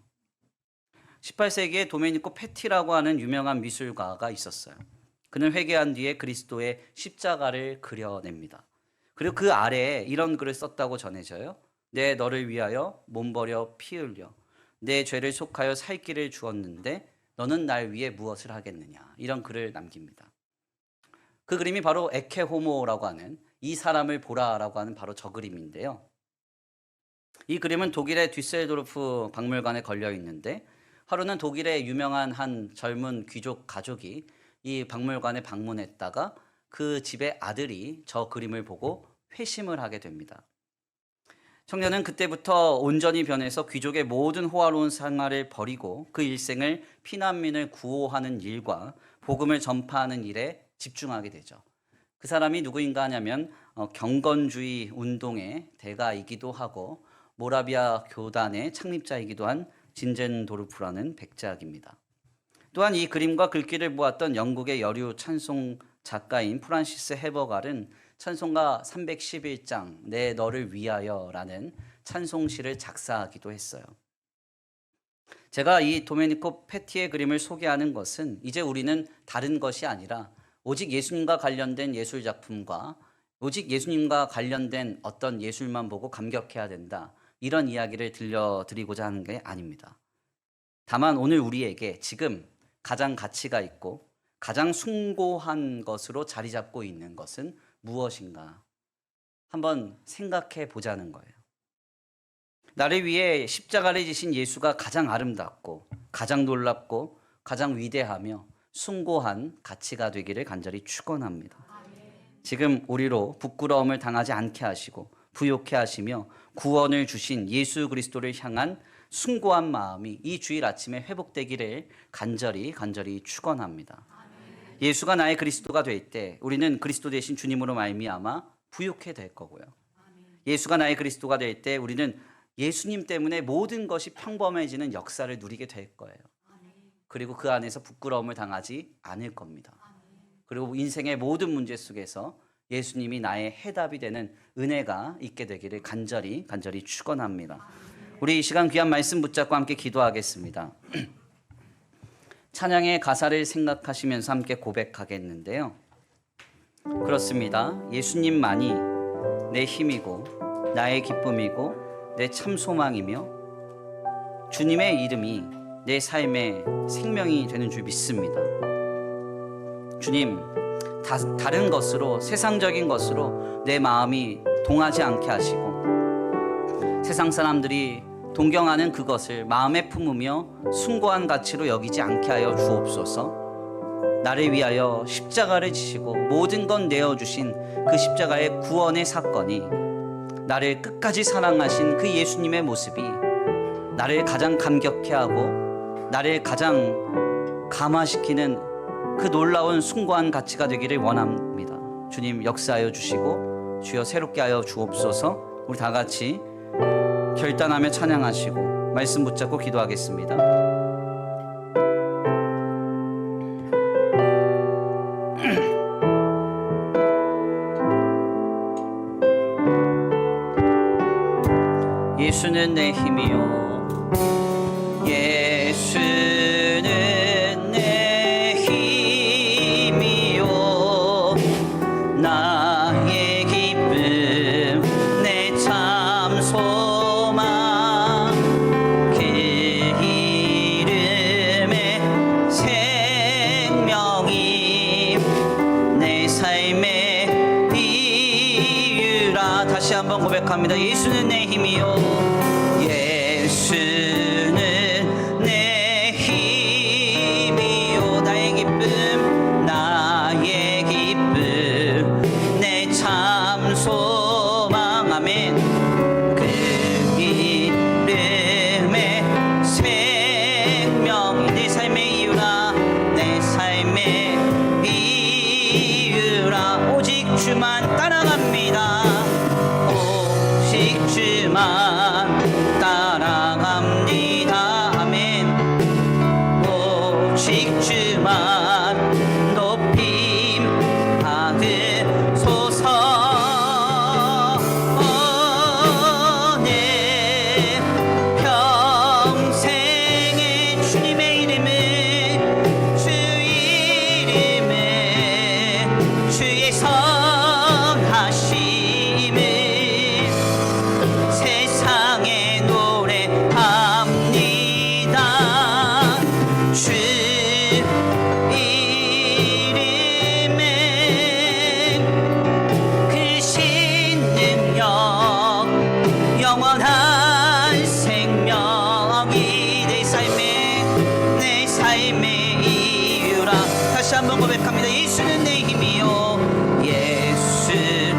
18세기에 도메니코 페티라고 하는 유명한 미술가가 있었어요. 그는 회개한 뒤에 그리스도의 십자가를 그려냅니다. 그리고 그 아래에 이런 글을 썼다고 전해져요. 내 너를 위하여 몸 버려 피 흘려 내 죄를 속하여 살 길을 주었는데 너는 날 위해 무엇을 하겠느냐, 이런 글을 남깁니다. 그 그림이 바로 에케 호모라고 하는 이 사람을 보라라고 하는 바로 저 그림인데요. 이 그림은 독일의 뒤셀도르프 박물관에 걸려 있는데 하루는 독일의 유명한 한 젊은 귀족 가족이 이 박물관에 방문했다가 그 집의 아들이 저 그림을 보고 회심을 하게 됩니다. 청년은 그때부터 온전히 변해서 귀족의 모든 호화로운 생활을 버리고 그 일생을 피난민을 구호하는 일과 복음을 전파하는 일에 집중하게 되죠. 그 사람이 누구인가 하냐면 경건주의 운동의 대가이기도 하고 모라비아 교단의 창립자이기도 한 진젠도르프라는 백작입니다. 또한 이 그림과 글귀를 모았던 영국의 여류 찬송 작가인 프란시스 헤버갈은 찬송가 311장 내 너를 위하여라는 찬송시를 작사하기도 했어요. 제가 이 도메니코 페티의 그림을 소개하는 것은 이제 우리는 다른 것이 아니라 오직 예수님과 관련된 예술 작품과 오직 예수님과 관련된 어떤 예술만 보고 감격해야 된다, 이런 이야기를 들려드리고자 하는 게 아닙니다. 다만 오늘 우리에게 지금 가장 가치가 있고 가장 숭고한 것으로 자리 잡고 있는 것은 무엇인가 한번 생각해 보자는 거예요. 나를 위해 십자가를 지신 예수가 가장 아름답고 가장 놀랍고 가장 위대하며 숭고한 가치가 되기를 간절히 축원합니다. 지금 우리로 부끄러움을 당하지 않게 하시고 부욕해 하시며 구원을 주신 예수 그리스도를 향한 숭고한 마음이 이 주일 아침에 회복되기를 간절히 축원합니다. 예수가 나의 그리스도가 될 때 우리는 그리스도 되신 주님으로 말미암아 부유케 될 거고요. 예수가 나의 그리스도가 될 때 우리는 예수님 때문에 모든 것이 평범해지는 역사를 누리게 될 거예요. 그리고 그 안에서 부끄러움을 당하지 않을 겁니다. 그리고 인생의 모든 문제 속에서 예수님이 나의 해답이 되는 은혜가 있게 되기를 간절히 축원합니다. 우리 이 시간 귀한 말씀 붙잡고 함께 기도하겠습니다. 찬양의 가사를 생각하시면서 함께 고백하겠는데요. 그렇습니다. 예수님만이 내 힘이고 나의 기쁨이고 내 참 소망이며 주님의 이름이 내 삶의 생명이 되는 줄 믿습니다. 주님, 다른 것으로, 세상적인 것으로 내 마음이 동하지 않게 하시고 세상 사람들이 동경하는 그것을 마음에 품으며 숭고한 가치로 여기지 않게 하여 주옵소서. 나를 위하여 십자가를 지시고 모든 건 내어주신 그 십자가의 구원의 사건이, 나를 끝까지 사랑하신 그 예수님의 모습이 나를 가장 감격해 하고 나를 가장 감화시키는 그 놀라운 숭고한 가치가 되기를 원합니다. 주님 역사하여 주시고 주여 새롭게 하여 주옵소서. 우리 다 같이 결단하며 찬양하시고 말씀 붙잡고 기도하겠습니다. 예수는 내 힘이요 예수는 내 힘이요 나의 기쁨 고백합니다. 예수는 내 힘이요 예수는 내 힘이요 나의 기쁨 나의 기쁨 내 참 소망 아멘 그 이름의 생명이 내 삶의 이유라 내 삶의 이유라 오직 주만 따라갑니다 오직 주만 따라갑니다 아멘 오직 주만 높임 받으소서 내 평생의 주님의 이름을 주 이름을 주의 선하심을 세상에 노래합니다 주 이름에 그 신능력 영원한 생명이 내 삶의 이유라 다시 한번 고백합니다 예수는 내 힘이요 예수는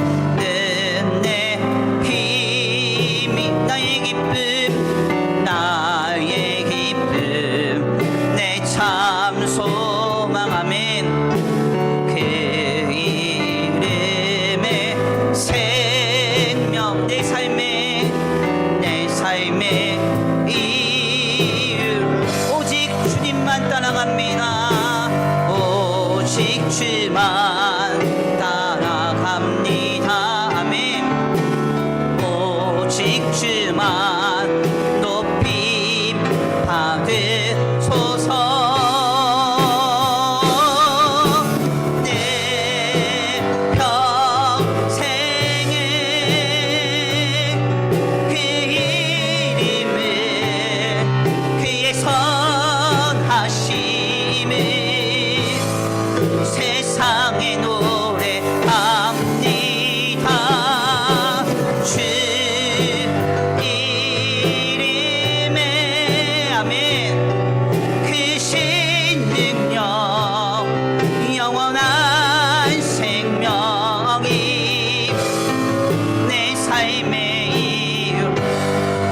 내 힘이 나의 기쁨 나의 기쁨 내 참 소망 아멘 그 이름의 생명 내 삶의 이유 오직 주님만 따라갑니다 오직 주만 따라갑니다 아멘 오직 주만 높임 받으소서 내 평생에 그 이름을 그의 선하심을 세상에 노래합니다 주 이름에 아멘 그 신능력 영원한 생명이 내 삶의 이유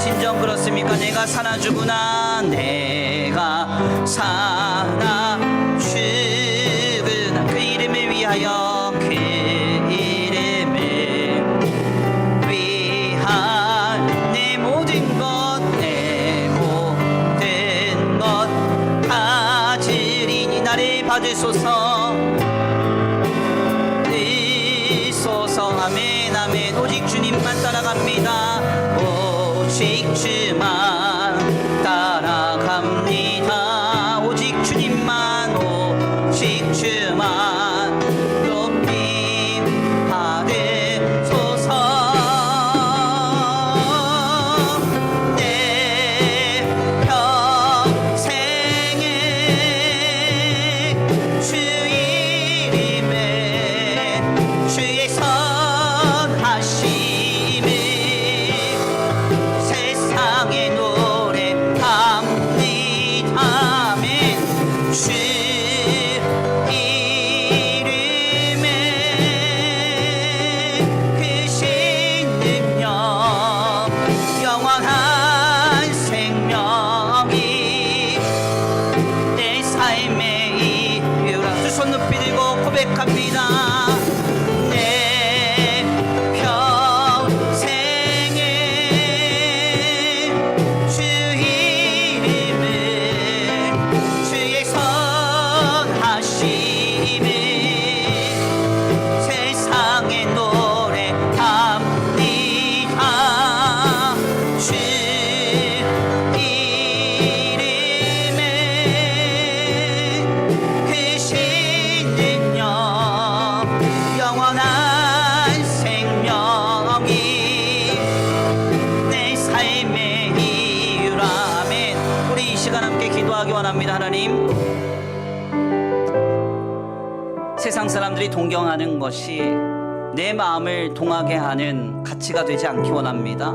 진정 그렇습니까 내가 살아주구나 내가 살아주구나 그 이름을 위하여 그 이름을 위한 내 모든 것 가지리니 나를 받으소서 으소서 아멘 아멘 오직 주님만 따라갑니다 오직 주만 따라갑니다 오직 주님만 오직 주만 높임 받으소서 내 평생에 주 이름을 주의 선하심을 세상에 노래합니다 아멘 주 이름에 그 신능력 영원한 생명이 내 삶의 이유라 두 손 높이 들고 고백합니다 내 평생에 주 이름을 주의 선하심을 세상에 노래합니다 주 이름에 그 신능력 영원한 생명이 내 삶의 이유라 아멘 우리 이 시간 함께 기도하기 원합니다 하나님 세상 사람들이 동경하는 것이 내 마음을 동하게 하는 가치가 되지 않기 원합니다.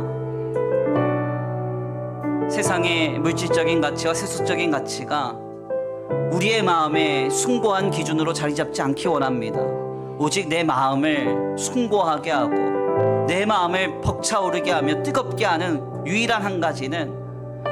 세상의 물질적인 가치와 세속적인 가치가 우리의 마음에 숭고한 기준으로 자리 잡지 않기 원합니다. 오직 내 마음을 숭고하게 하고 내 마음을 벅차오르게 하며 뜨겁게 하는 유일한 한 가지는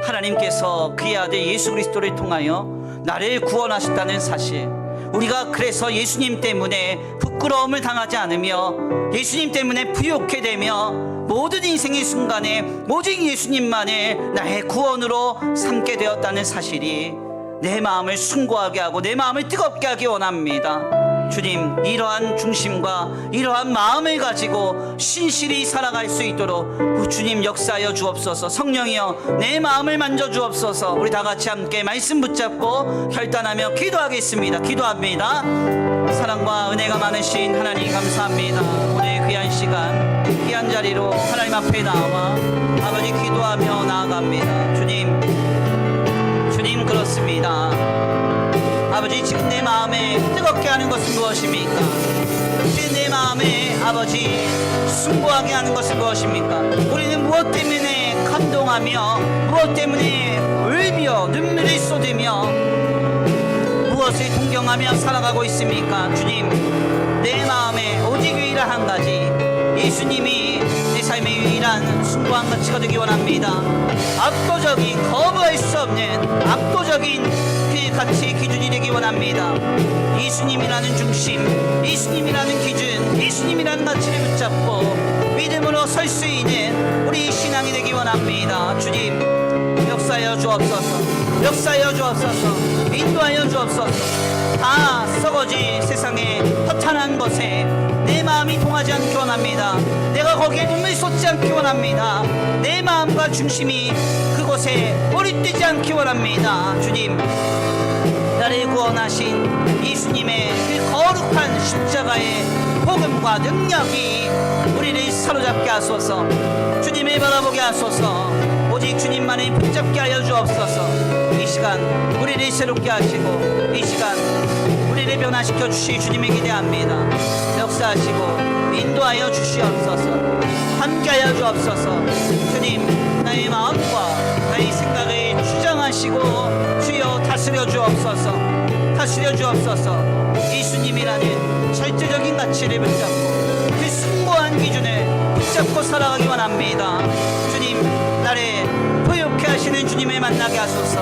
하나님께서 그의 아들 예수 그리스도를 통하여 나를 구원하셨다는 사실, 우리가 그래서 예수님 때문에 부끄러움을 당하지 않으며 예수님 때문에 부욕해 되며 모든 인생의 순간에 오직 예수님만을 나의 구원으로 삼게 되었다는 사실이 내 마음을 숭고하게 하고 내 마음을 뜨겁게 하기 원합니다. 주님, 이러한 중심과 이러한 마음을 가지고 신실히 살아갈 수 있도록 주님 역사하여 주옵소서. 성령이여 내 마음을 만져 주옵소서. 우리 다 같이 함께 말씀 붙잡고 결단하며 기도하겠습니다. 기도합니다. 사랑과 은혜가 많으신 하나님 감사합니다. 오늘 귀한 시간 귀한 자리로 하나님 앞에 나와 아버지 기도하며 나아갑니다. 주님 그렇습니다. 아버지, 지금 내 마음에 뜨겁게 하는 것은 무엇입니까? 지금 내 마음에 아버지 숭고하게 하는 것은 무엇입니까? 우리는 무엇 때문에 감동하며 무엇 때문에 울며 눈물을 쏟으며 무엇을 동경하며 살아가고 있습니까? 주님, 내 마음에 오직 유일한 한 가지, 예수님이 내 삶의 유일한 숭고한 가치가 되기 원합니다. 압도적인, 거부할 수 없는 압도적인 그 가치 기준이 되기 원합니다. 예수님이라는 중심, 예수님이라는 기준, 예수님이라는 가치를 붙잡고 믿음으로 설 수 있는 우리 신앙이 되기 원합니다. 주님, 역사하여 주옵소서. 역사하여 주옵소서. 인도하여 주옵소서. 다 썩어진 세상의 허탄한 것에 내 마음이 통하지 않기 원합니다. 내가 거기에 눈물 쏟지 않기 원합니다. 내 마음과 중심이 그곳에 머리뜨지 않기 원합니다. 주님, 나를 구원하신 예수님의 그 거룩한 십자가의 복음과 능력이 우리를 사로잡게 하소서. 주님을 바라보게 하소서. 오직 주님만을 붙잡게 하여 주옵소서. 이 시간 우리를 새롭게 하시고 이 시간 우리를 변화시켜 주실 주님을 기대합니다. 역사하시고 인도하여 주시옵소서. 함께하여 주옵소서. 주님, 나의 마음과 나의 생각을 주장하시고 주여 다스려 주옵소서. 다스려 주옵소서. 예수님이라는 절대적인 가치를 붙잡고 그 숭고한 기준을 붙잡고 살아가기 원합니다. 주님, 나를 부욕해 하시는 주님을 만나게 하소서.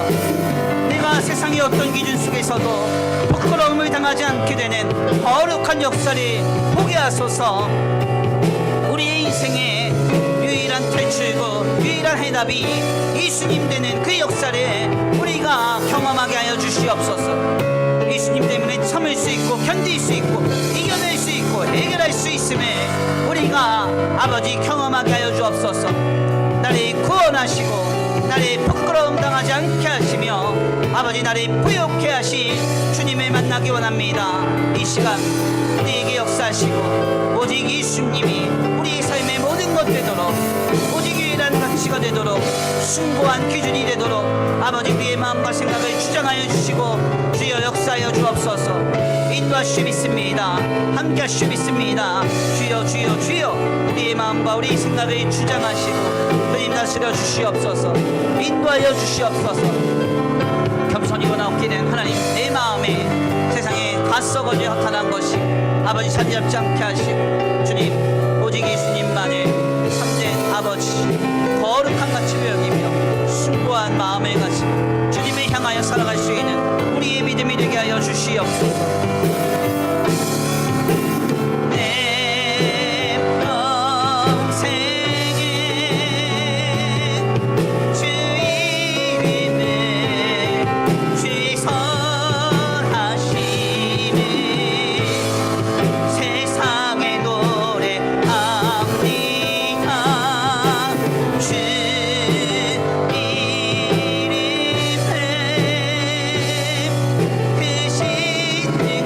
내가 세상의 어떤 기준 속에서도 부끄러움을 당하지 않게 되는 거룩한 역사를 보게 하소서. 우리의 인생의 유일한 탈출구, 유일한 해답이 예수님 되는 그 역사를 우리가 경험하게 하여 주시옵소서. 예수님 때문에 참을 수 있고 견딜 수 있고 이겨낼 수 있고 해결할 수 있음을 우리가 아버지 경험하게 하여 주옵소서. 나를 구원하시고 나를 부끄러움 당하지 않게 하시며 아버지 나를 부욕해 하신 주님을 만나기 원합니다. 이 시간 우리에게 역사하시고 오직 예수님이 우리의 삶의 모든 것 되도록 오직 유일한 가치가 되도록 숭고한 기준이 되도록 아버지 우리의 마음과 생각을 주장하여 주시고 주여 역사하여 주옵소서. 인도하시 믿습니다. 함께하시 믿습니다. 주여 주여 주여 우리의 마음과 우리의 생각을 주장하시고 주님 다스려 주시옵소서. 인도하여 주시옵소서. 겸손히 원하옵기는 하나님, 내 마음에 세상에 다 썩어져 허탄한 것이 아버지 자리 잡지 않게 하시고 주님, 오직 예수님만을 참된 아버지 거룩한 가치를 여기며 숭고한 마음을 가지고 주님을 향하여 살아갈 수 있는 우리의 믿음이 되게 하여 주시옵소서.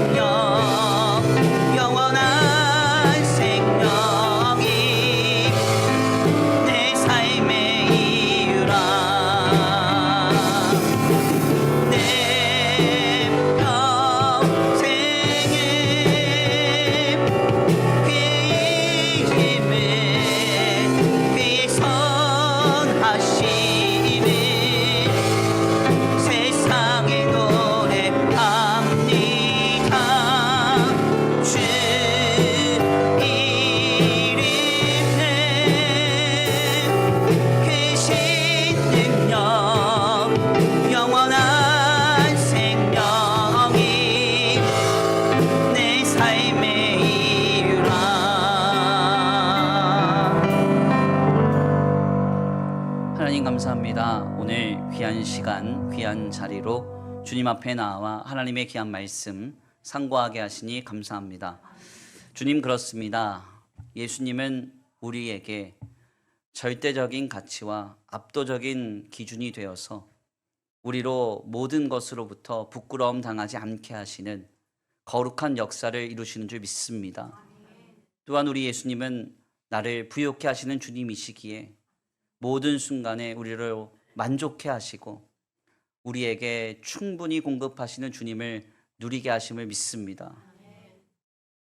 그 귀한 시간, 귀한 자리로 주님 앞에 나와 하나님의 귀한 말씀 상고하게 하시니 감사합니다. 주님, 그렇습니다. 예수님은 우리에게 절대적인 가치와 압도적인 기준이 되어서 우리로 모든 것으로부터 부끄러움 당하지 않게 하시는 거룩한 역사를 이루시는 줄 믿습니다. 또한 우리 예수님은 나를 부욕해 하시는 주님이시기에 모든 순간에 우리를 만족해 하시고 우리에게 충분히 공급하시는 주님을 누리게 하심을 믿습니다.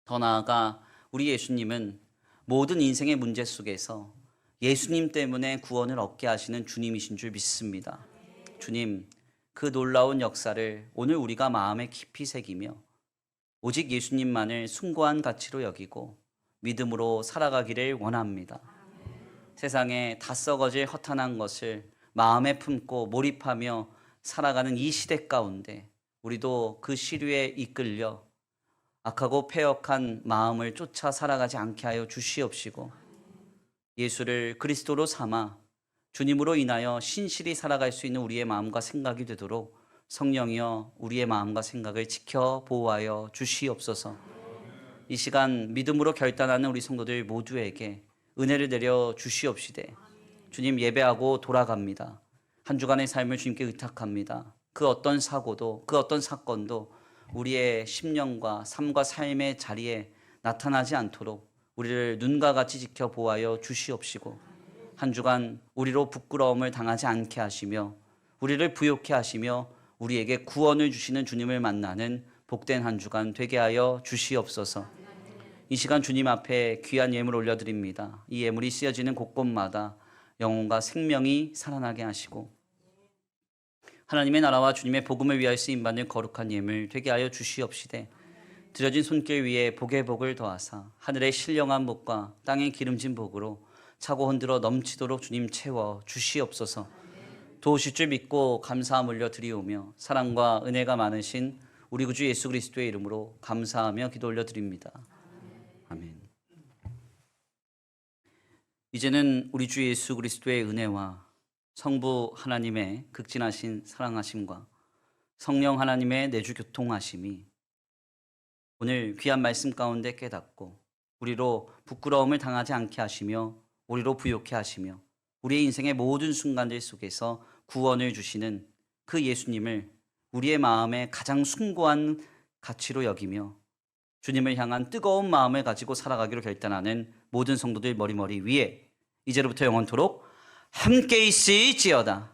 더 나아가 우리 예수님은 모든 인생의 문제 속에서 예수님 때문에 구원을 얻게 하시는 주님이신 줄 믿습니다. 주님, 그 놀라운 역사를 오늘 우리가 마음에 깊이 새기며 오직 예수님만을 숭고한 가치로 여기고 믿음으로 살아가기를 원합니다. 세상에 다 썩어질 허탄한 것을 마음에 품고 몰입하며 살아가는 이 시대 가운데 우리도 그 시류에 이끌려 악하고 패역한 마음을 쫓아 살아가지 않게 하여 주시옵시고 예수를 그리스도로 삼아 주님으로 인하여 신실히 살아갈 수 있는 우리의 마음과 생각이 되도록 성령이여 우리의 마음과 생각을 지켜 보호하여 주시옵소서. 이 시간 믿음으로 결단하는 우리 성도들 모두에게 은혜를 내려 주시옵시되 주님, 예배하고 돌아갑니다. 한 주간의 삶을 주님께 의탁합니다. 그 어떤 사고도 그 어떤 사건도 우리의 심령과 삶과 삶의 자리에 나타나지 않도록 우리를 눈과 같이 지켜 보호하여 주시옵시고 한 주간 우리로 부끄러움을 당하지 않게 하시며 우리를 부욕해 하시며 우리에게 구원을 주시는 주님을 만나는 복된 한 주간 되게 하여 주시옵소서. 이 시간 주님 앞에 귀한 예물 올려드립니다. 이 예물이 쓰여지는 곳곳마다 영혼과 생명이 살아나게 하시고 하나님의 나라와 주님의 복음을 위하여 쓰임받는 거룩한 예물 되게 하여 주시옵시되 드려진 손길 위에 복의 복을 더하사 하늘의 신령한 복과 땅의 기름진 복으로 차고 흔들어 넘치도록 주님 채워 주시옵소서. 도우실 줄 믿고 감사함 올려드리오며 사랑과 은혜가 많으신 우리 구주 예수 그리스도의 이름으로 감사하며 기도 올려드립니다. 아멘. 이제는 우리 주 예수 그리스도의 은혜와 성부 하나님의 극진하신 사랑하심과 성령 하나님의 내주 교통하심이 오늘 귀한 말씀 가운데 깨닫고 우리로 부끄러움을 당하지 않게 하시며 우리로 부욕해 하시며 우리의 인생의 모든 순간들 속에서 구원을 주시는 그 예수님을 우리의 마음에 가장 숭고한 가치로 여기며 주님을 향한 뜨거운 마음을 가지고 살아가기로 결단하는 모든 성도들 머리머리 위에 이제로부터 영원토록 함께 있을지어다.